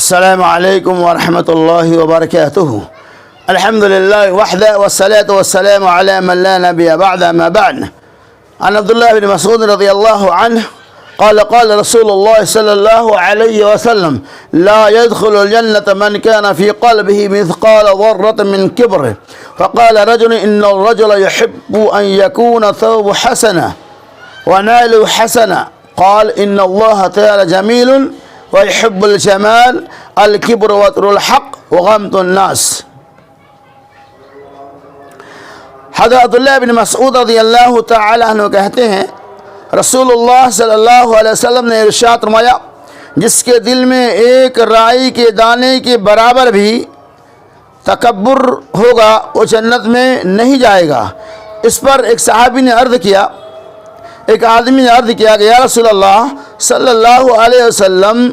السلام عليكم ورحمة الله وبركاته. الحمد لله وحده والصلاة والسلام على من لا نبي بعد. ما بعد. عن عبد الله بن مسعود رضي الله عنه قال رسول الله صلى الله عليه وسلم: لا يدخل الجنة من كان في قلبه مثقال ذرة من كبر. فقال رجل: إن الرجل يحب أن يكون ثوب حسنة وناله حسنة. قال: إن الله تعالى جميل ويحب الجمال. الكبر وطر الحق وغمط الناس. حضرت عبداللہ بن مسعود رضی اللہ تعالی عنہ کہتے ہیں رسول اللہ صلی اللہ علیہ وسلم نے ارشاد فرمایا: جس کے دل میں ایک رائی کے دانے کے برابر بھی تکبر ہوگا وہ جنت میں نہیں جائے گا۔ اس پر ایک صحابی نے عرض کیا، ایک آدمی نے عرض کیا کہ یا رسول اللہ صلی اللہ علیہ وسلم،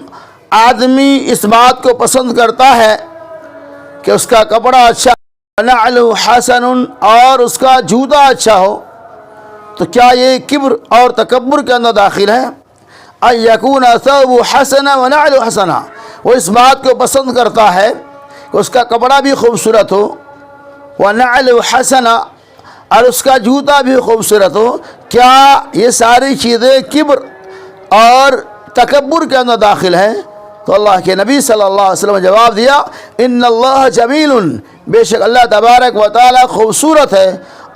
آدمی اس بات کو پسند کرتا ہے کہ اس کا کپڑا اچھا، نعلہ حسن، اور اس کا جوتا اچھا ہو، تو کیا یہ کبر اور تکبر کے اندر داخل ہے؟ ان یکون ثوب حسن ونعلہ حسن، وہ اس بات کو پسند کرتا ہے کہ اس کا کپڑا بھی خوبصورت ہو، ونعلہ حسن، اور اس کا جوتا بھی خوبصورت ہو، کیا یہ ساری چیزیں کبر اور تکبر کے اندر داخل ہیں؟ تو اللہ کے نبی صلی اللہ علیہ وسلم نے جواب دیا: ان اللہ جمیل، بے شک اللہ تبارک و تعالی خوبصورت ہے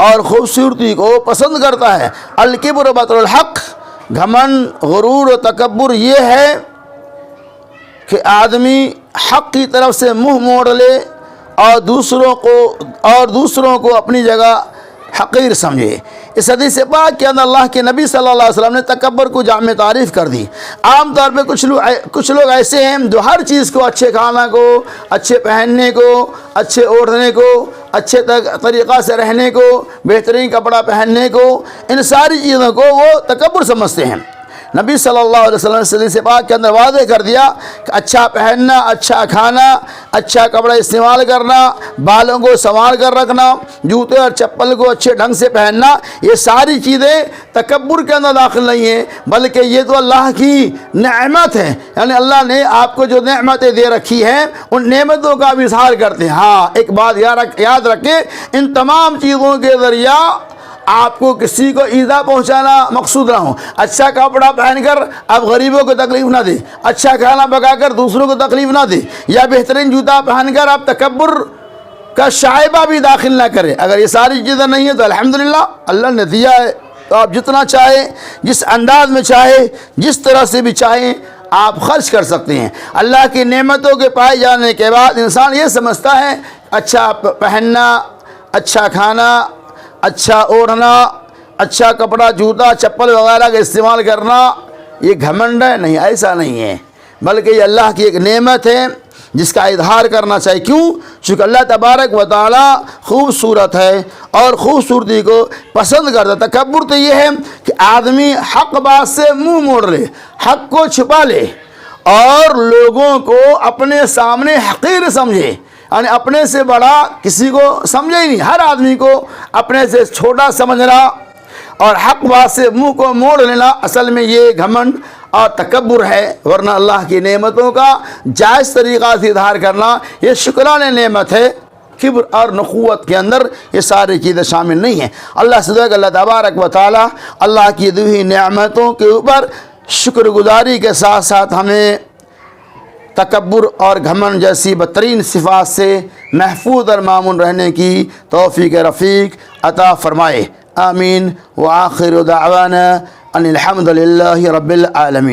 اور خوبصورتی کو پسند کرتا ہے۔ الکبر بطر الحق، گھمنڈ، غرور و تکبر یہ ہے کہ آدمی حق کی طرف سے منہ موڑ لے اور دوسروں کو اپنی جگہ حقیر سمجھے۔ اس حدیث پاک کے اندر اللہ کے نبی صلی اللہ علیہ وسلم نے تکبر کو جامع تعریف کر دی۔ عام طور پہ کچھ لوگ ایسے ہیں جو ہر چیز کو، اچھے کھانا کو، اچھے پہننے کو، اچھے اوڑھنے کو، اچھے طریقہ سے رہنے کو، بہترین کپڑا پہننے کو، ان ساری چیزوں کو وہ تکبر سمجھتے ہیں۔ نبی صلی اللہ علیہ وسلم نے حدیث پاک کے اندر واضح کر دیا کہ اچھا پہننا، اچھا کھانا، اچھا کپڑا استعمال کرنا، بالوں کو سنوار کر رکھنا، جوتے اور چپل کو اچھے ڈھنگ سے پہننا، یہ ساری چیزیں تکبر کے اندر داخل نہیں ہیں، بلکہ یہ تو اللہ کی نعمت ہے۔ یعنی اللہ نے آپ کو جو نعمتیں دے رکھی ہیں ان نعمتوں کا بھی اظہار کرتے ہیں۔ ہاں، ایک بات یاد رکھیں، ان تمام چیزوں کے ذریعہ آپ کو کسی کو ایذا پہنچانا مقصود نہ ہو۔ اچھا کپڑا پہن کر آپ غریبوں کو تکلیف نہ دیں، اچھا کھانا پکا کر دوسروں کو تکلیف نہ دیں، یا بہترین جوتا پہن کر آپ تکبر کا شائبہ بھی داخل نہ کریں۔ اگر یہ ساری چیزیں نہیں ہیں تو الحمدللہ اللہ نے دیا ہے، تو آپ جتنا چاہیں، جس انداز میں چاہیں، جس طرح سے بھی چاہیں آپ خرچ کر سکتے ہیں۔ اللہ کی نعمتوں کے پائے جانے کے بعد انسان یہ سمجھتا ہے اچھا پہننا، اچھا کھانا، اچھا اوڑھنا، اچھا کپڑا، جوتا، چپل وغیرہ کا استعمال کرنا یہ گھمنڈ ہے۔ نہیں، ایسا نہیں ہے، بلکہ یہ اللہ کی ایک نعمت ہے جس کا اظہار کرنا چاہیے۔ کیوں؟ چونکہ اللہ تبارک و تعالی خوبصورت ہے اور خوبصورتی کو پسند کرتا ہے۔ تکبر تو یہ ہے کہ آدمی حق بات سے منہ موڑ لے، حق کو چھپا لے اور لوگوں کو اپنے سامنے حقیر سمجھے، یعنی اپنے سے بڑا کسی کو سمجھے ہی نہیں، ہر آدمی کو اپنے سے چھوٹا سمجھنا اور حق بات سے منہ کو موڑ لینا، اصل میں یہ گھمنڈ اور تکبر ہے۔ ورنہ اللہ کی نعمتوں کا جائز طریقہ سے اظہار کرنا یہ شکرانہ نعمت ہے۔ کبر اور نخوت کے اندر یہ ساری چیزیں شامل نہیں ہیں۔ اللہ سے دعا کہ اللہ تبارک و تعالی اللہ کی دی ہوئی نعمتوں کے اوپر شکر گزاری کے ساتھ ساتھ ہمیں تکبر اور گھمنڈ جیسی بدترین صفات سے محفوظ اور مامون رہنے کی توفیق رفیق عطا فرمائے۔ آمین۔ وآخر دعوانا ان الحمد للہ رب العالمین۔